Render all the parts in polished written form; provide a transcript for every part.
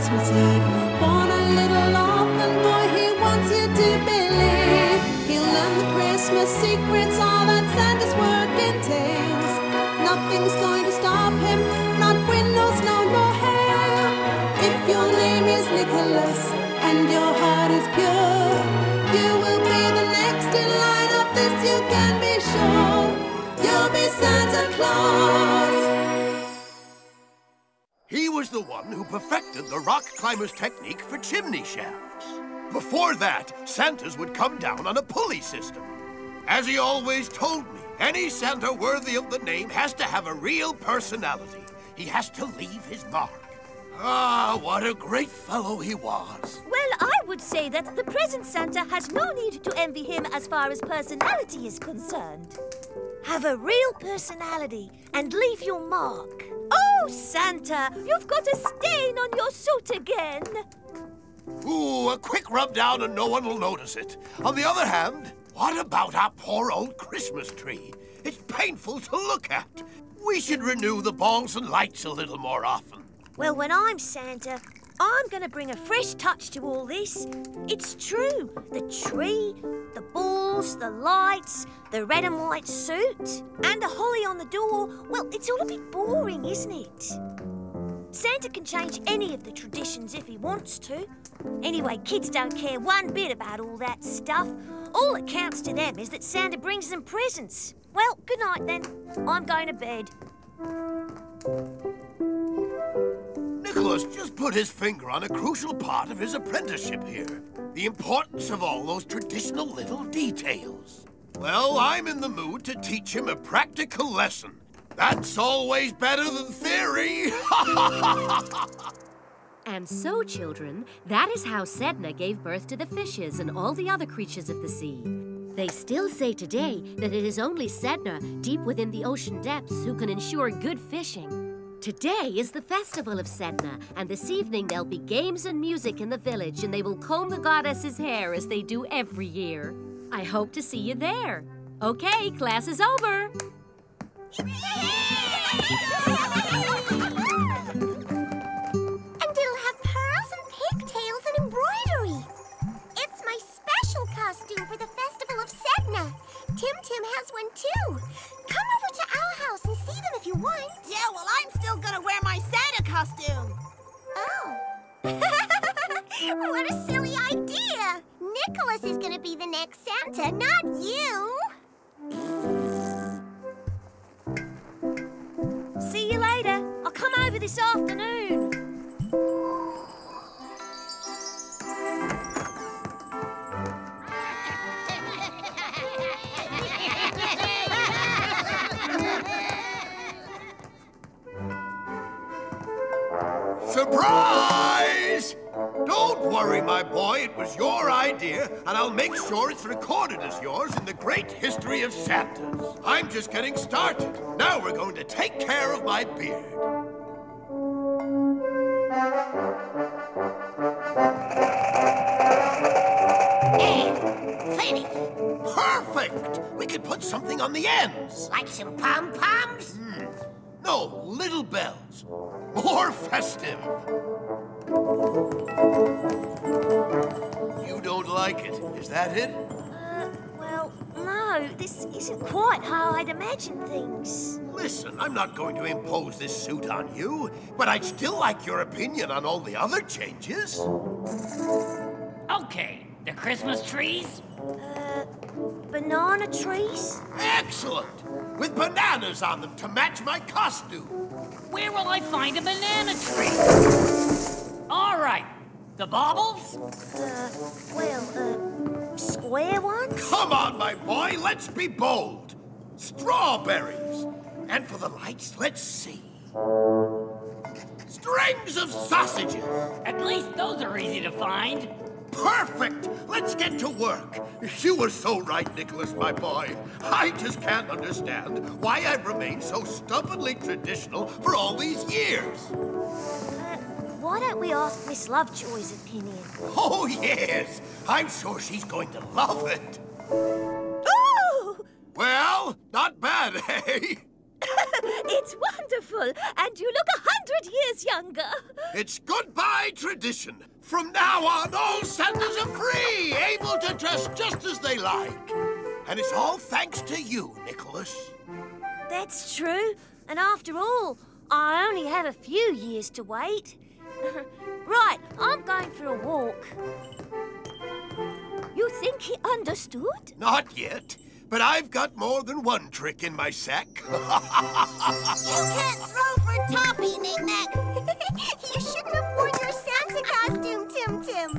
Christmas Eve. Born a little orphan boy, he wants you to believe. He'll learn the Christmas secrets, all that Santa's work entails. Nothing's going to stop him, not wind nor snow nor hail. If your name is Nicholas and your heart is pure, you will be the next in line, of this you can be sure. You'll be Santa Claus. He was the one who perfected the rock climber's technique for chimney shafts. Before that, Santas would come down on a pulley system. As he always told me, any Santa worthy of the name has to have a real personality. He has to leave his mark. Ah, what a great fellow he was. Well, I would say that the present Santa has no need to envy him as far as personality is concerned. Have a real personality and leave your mark. Oh, Santa, you've got a stain on your suit again. Ooh, a quick rub down and no one will notice it. On the other hand, what about our poor old Christmas tree? It's painful to look at. We should renew the balls and lights a little more often. Well, when I'm Santa, I'm going to bring a fresh touch to all this. It's true. The tree, the balls, the lights, the red and white suit, and the holly on the door. Well, it's all a bit boring, isn't it? Santa can change any of the traditions if he wants to. Anyway, kids don't care one bit about all that stuff. All that counts to them is that Santa brings them presents. Well, good night then. I'm going to bed. Nicholas just put his finger on a crucial part of his apprenticeship here. The importance of all those traditional little details. Well, I'm in the mood to teach him a practical lesson. That's always better than theory. And so, children, that is how Sedna gave birth to the fishes and all the other creatures of the sea. They still say today that it is only Sedna, deep within the ocean depths, who can ensure good fishing. Today is the festival of Sedna, and this evening there'll be games and music in the village, and they will comb the goddess's hair as they do every year. I hope to see you there. Okay, class is over. And it'll have pearls and pigtails and embroidery. It's my special costume for the Festival of Sedna. Tim has one too. Come over to our house and see them if you want. Yeah, well, I'm still gonna wear my Santa costume. Oh. What a silly idea. Nicholas is gonna be the next Santa, not you. See you later. I'll come over this afternoon. Surprise! Don't worry, my boy. It was your idea, and I'll make sure it's recorded as yours in the great history of Santas. I'm just getting started. Now we're going to take care of my beard. Finished. Perfect! We could put something on the ends. Like some pom-poms? No, little bells. More festive. You don't like it, is that it? Well, no, this isn't quite how I'd imagined things. Listen, I'm not going to impose this suit on you, but I'd still like your opinion on all the other changes. Okay, the Christmas trees? Banana trees? Excellent! With bananas on them to match my costume. Where will I find a banana tree? All right, the baubles? Square ones? Come on, my boy, let's be bold. Strawberries. And for the lights, let's see. Strings of sausages. At least those are easy to find. Perfect! Let's get to work. You were so right, Nicholas, my boy. I just can't understand why I've remained so stubbornly traditional for all these years. Why don't we ask Miss Lovejoy's opinion? Oh, yes. I'm sure she's going to love it. Oh! Well, not bad, eh? It's wonderful, and you look 100 years years younger. It's goodbye tradition. From now on, all Santas are free, able to dress just as they like. And it's all thanks to you, Nicholas. That's true. And after all, I only have a few years to wait. Right, I'm going for a walk. You think he understood? Not yet, but I've got more than one trick in my sack. You can't throw for Toppy, Knick-Knack. You shouldn't have worn your Santa costume, Tim Tim.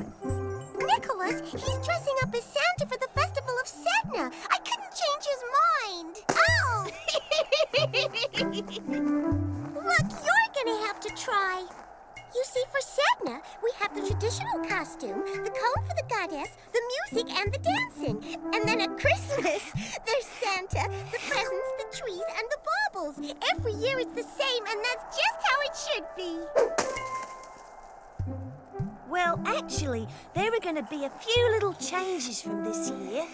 Nicholas, he's dressing up as Santa for the Festival of Sedna. I couldn't change his mind. Oh! Look, you're gonna have to try. You see, for Sedna, we have the traditional costume, the comb for the goddess, the music, and the dancing. And then at Christmas, there's Santa, the presents, the trees, and the baubles. Every year it's the same, and that's just how it should be. Well, actually, there are going to be a few little changes from this year.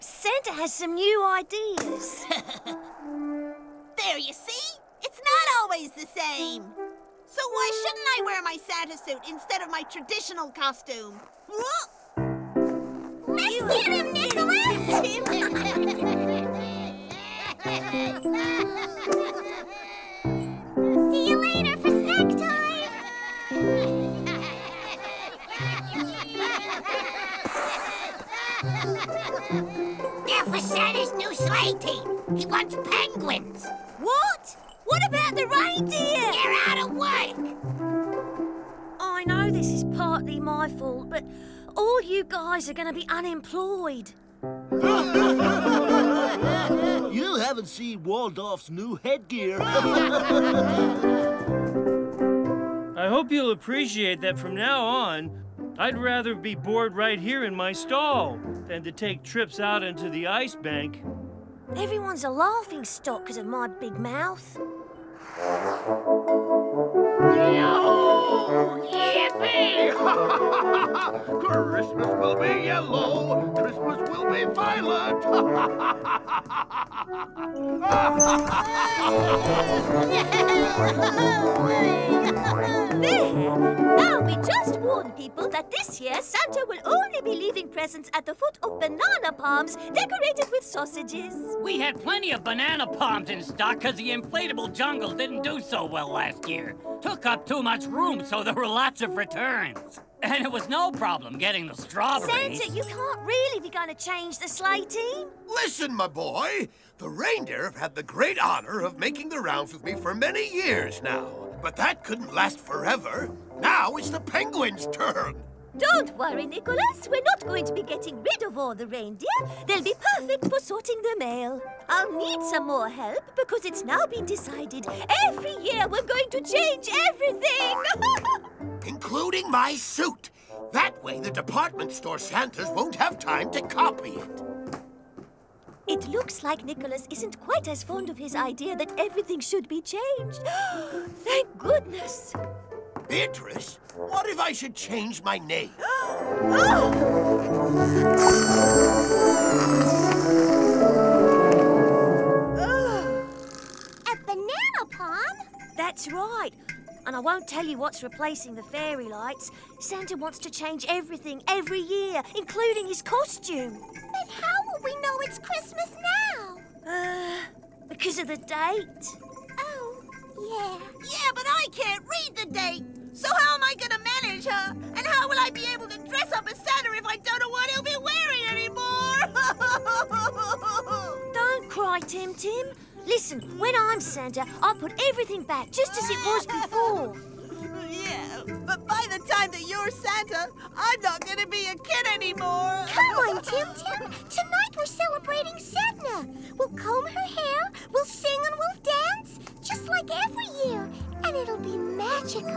Santa has some new ideas. There, you see? It's not always the same. So why shouldn't I wear my Santa suit instead of my traditional costume? Let's get him, Nicholas! See you later for snack time! They're for Santa's new sleigh team. He wants penguins. What? What about the reindeer? They're out of work. I know this is partly my fault, but all you guys are going to be unemployed. You haven't seen Waldorf's new headgear. I hope you'll appreciate that from now on, I'd rather be bored right here in my stall than to take trips out into the ice bank. Everyone's a laughing stock because of my big mouth. Yippee! Christmas will be yellow, Christmas will be violet. There! Now we just warn people that this year Santa will only be leaving presents at the foot of banana palms decorated with sausages. We had plenty of banana palms in stock because the inflatable jungle didn't do so well last year. Took up too much room, so there were lots of returns. And it was no problem getting the strawberries. Santa, you can't really be going to change the sleigh team. Listen, my boy. The reindeer have had the great honor of making the rounds with me for many years now. But that couldn't last forever. Now it's the penguins' turn. Don't worry, Nicholas. We're not going to be getting rid of all the reindeer. They'll be perfect for sorting the mail. I'll need some more help because it's now been decided every year we're going to change everything. Including my suit. That way the department store Santas won't have time to copy it. It looks like Nicholas isn't quite as fond of his idea that everything should be changed. Thank goodness. Beatrice, what if I should change my name? A banana palm? That's right. And I won't tell you what's replacing the fairy lights. Santa wants to change everything every year, including his costume. But how will we know it's Christmas now? Because of the date. Oh, yeah. Yeah, but I can't read the date. So how am I gonna manage her? And how will I be able to dress up as Santa if I don't know what he'll be wearing anymore? Don't cry, Tim Tim. Listen, when I'm Santa, I'll put everything back just as it was before. Yeah, but by the time that you're Santa, I'm not gonna be a kid anymore. Come on, Tim Tim. Tonight we're celebrating Sedna. We'll comb her hair, we'll sing and we'll dance, just like every year. And it'll be magical.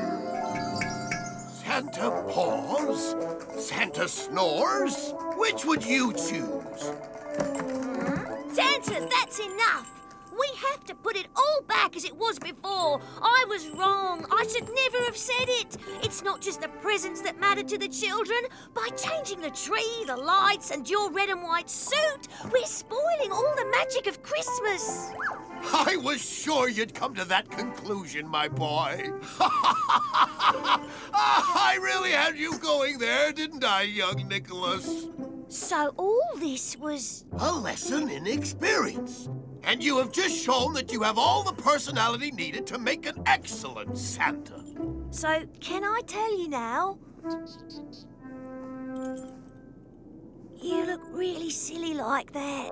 Santa paws? Santa snores? Which would you choose? Santa, that's enough. We have to put it all back as it was before. I was wrong. I should never have said it. It's not just the presents that matter to the children. By changing the tree, the lights, and your red and white suit, we're spoiling all the magic of Christmas. I was sure you'd come to that conclusion, my boy. I really had you going there, didn't I, young Nicholas? So all this was... A lesson in experience. And you have just shown that you have all the personality needed to make an excellent Santa. So can I tell you now? You look really silly like that.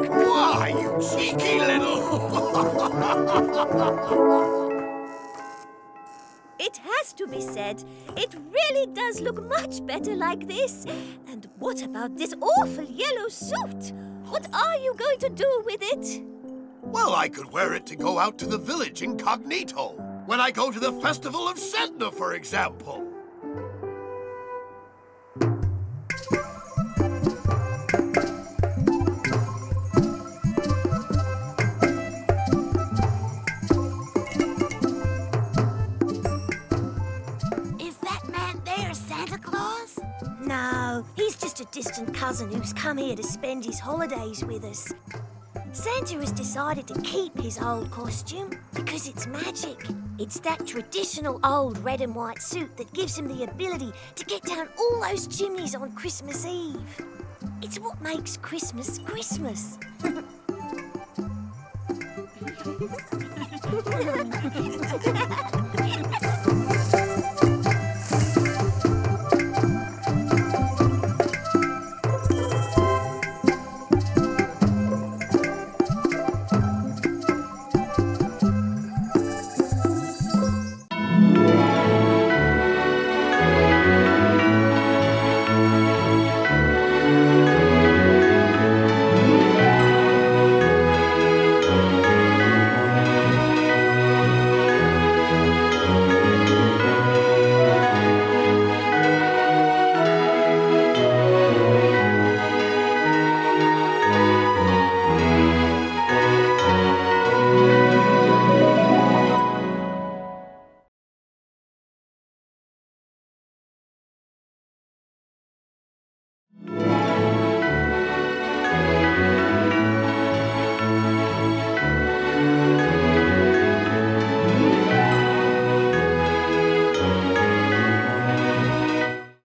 Why, you cheeky little... It has to be said, it really does look much better like this. And what about this awful yellow suit? What are you going to do with it? Well, I could wear it to go out to the village incognito. When I go to the Festival of Sedna, for example. No, he's just a distant cousin who's come here to spend his holidays with us. Santa has decided to keep his old costume because it's magic. It's that traditional old red and white suit that gives him the ability to get down all those chimneys on Christmas Eve. It's what makes Christmas Christmas.